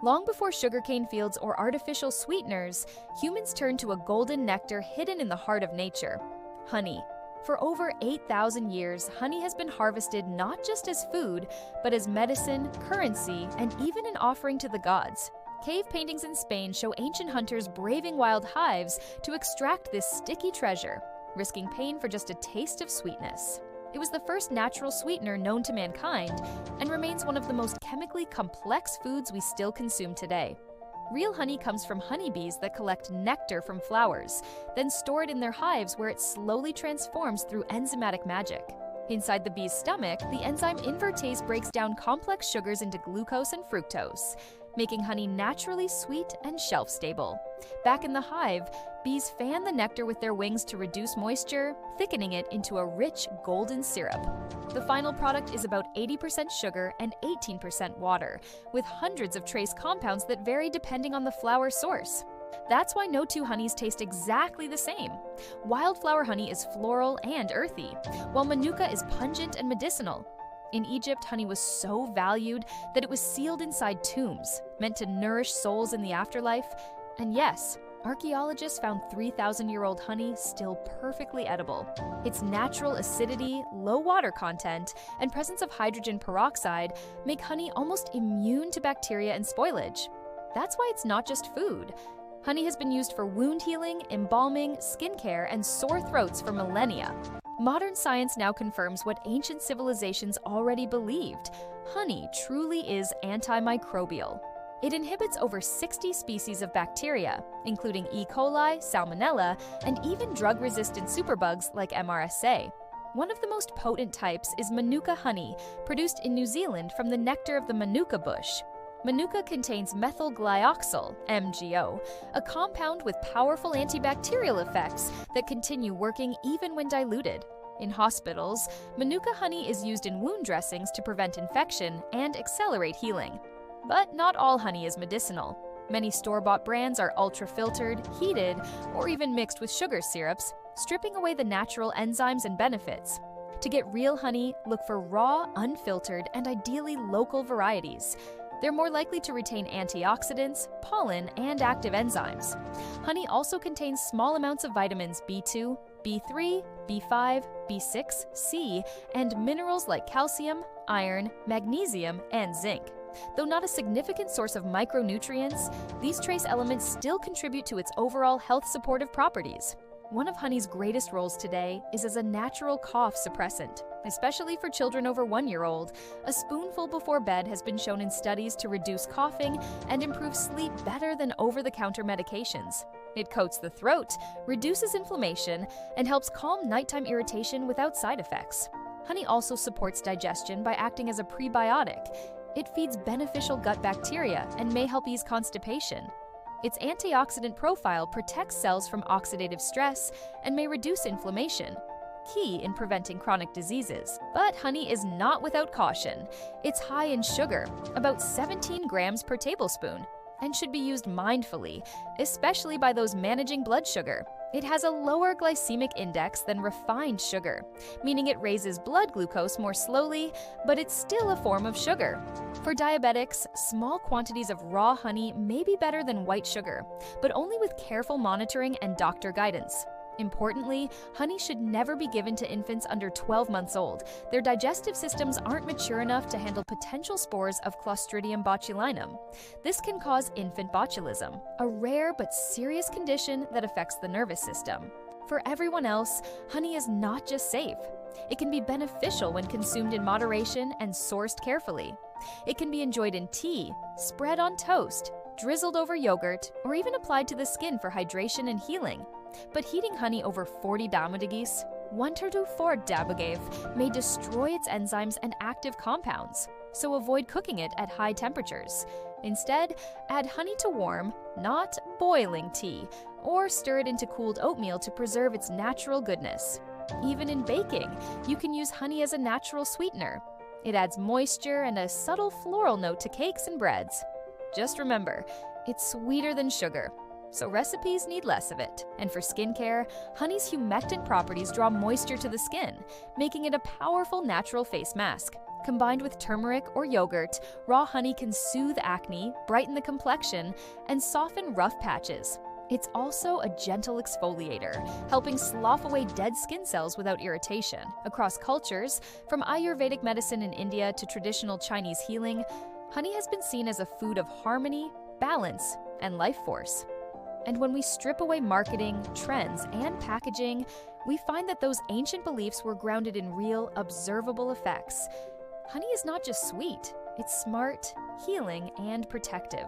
Long before sugarcane fields or artificial sweeteners, humans turned to a golden nectar hidden in the heart of nature: honey. For over 8,000 years, honey has been harvested not just as food, but as medicine, currency, and even an offering to the gods. Cave paintings in Spain show ancient hunters braving wild hives to extract this sticky treasure, risking pain for just a taste of sweetness. It was the first natural sweetener known to mankind and remains one of the most chemically complex foods we still consume today. Real honey comes from honeybees that collect nectar from flowers, then store it in their hives where it slowly transforms through enzymatic magic. Inside the bee's stomach, the enzyme invertase breaks down complex sugars into glucose and fructose, making honey naturally sweet and shelf-stable. Back in the hive, bees fan the nectar with their wings to reduce moisture, thickening it into a rich golden syrup. The final product is about 80% sugar and 18% water, with hundreds of trace compounds that vary depending on the flower source. That's why no two honeys taste exactly the same. Wildflower honey is floral and earthy, while manuka is pungent and medicinal. In Egypt, honey was so valued that it was sealed inside tombs, meant to nourish souls in the afterlife. And yes, archaeologists found 3,000-year-old honey still perfectly edible. Its natural acidity, low water content, and presence of hydrogen peroxide make honey almost immune to bacteria and spoilage. That's why it's not just food. Honey has been used for wound healing, embalming, skincare, and sore throats for millennia. Modern science now confirms what ancient civilizations already believed: honey truly is antimicrobial. It inhibits over 60 species of bacteria, including E. coli, salmonella, and even drug-resistant superbugs like MRSA. One of the most potent types is manuka honey, produced in New Zealand from the nectar of the manuka bush. Manuka contains methyl glyoxal, MgO, a compound with powerful antibacterial effects that continue working even when diluted. In hospitals, manuka honey is used in wound dressings to prevent infection and accelerate healing. But not all honey is medicinal. Many store-bought brands are ultra-filtered, heated, or even mixed with sugar syrups, stripping away the natural enzymes and benefits. To get real honey, look for raw, unfiltered, and ideally local varieties. They're more likely to retain antioxidants, pollen, and active enzymes. Honey also contains small amounts of vitamins B2, B3, B5, B6, C, and minerals like calcium, iron, magnesium, and zinc. Though not a significant source of micronutrients, these trace elements still contribute to its overall health-supportive properties. One of honey's greatest roles today is as a natural cough suppressant. Especially for children over 1 year old, a spoonful before bed has been shown in studies to reduce coughing and improve sleep better than over-the-counter medications. It coats the throat, reduces inflammation, and helps calm nighttime irritation without side effects. Honey also supports digestion by acting as a prebiotic. It feeds beneficial gut bacteria and may help ease constipation. Its antioxidant profile protects cells from oxidative stress and may reduce inflammation, key in preventing chronic diseases. But honey is not without caution. It's high in sugar, about 17 grams per tablespoon, and should be used mindfully, especially by those managing blood sugar. It has a lower glycemic index than refined sugar, meaning it raises blood glucose more slowly, but it's still a form of sugar. For diabetics, small quantities of raw honey may be better than white sugar, but only with careful monitoring and doctor guidance. Importantly, honey should never be given to infants under 12 months old. Their digestive systems aren't mature enough to handle potential spores of Clostridium botulinum. This can cause infant botulism, a rare but serious condition that affects the nervous system. For everyone else, honey is not just safe. It can be beneficial when consumed in moderation and sourced carefully. It can be enjoyed in tea, spread on toast, drizzled over yogurt, or even applied to the skin for hydration and healing. But heating honey over 40 degrees, 134 degrees, may destroy its enzymes and active compounds, so avoid cooking it at high temperatures. Instead, add honey to warm, not boiling tea, or stir it into cooled oatmeal to preserve its natural goodness. Even in baking, you can use honey as a natural sweetener. It adds moisture and a subtle floral note to cakes and breads. Just remember, it's sweeter than sugar. so recipes need less of it. And for skincare, honey's humectant properties draw moisture to the skin, making it a powerful natural face mask. Combined with turmeric or yogurt, raw honey can soothe acne, brighten the complexion, and soften rough patches. It's also a gentle exfoliator, helping slough away dead skin cells without irritation. Across cultures, from Ayurvedic medicine in India to traditional Chinese healing, honey has been seen as a food of harmony, balance, and life force. And when we strip away marketing, trends, and packaging, we find that those ancient beliefs were grounded in real, observable effects. Honey is not just sweet, it's smart, healing, and protective.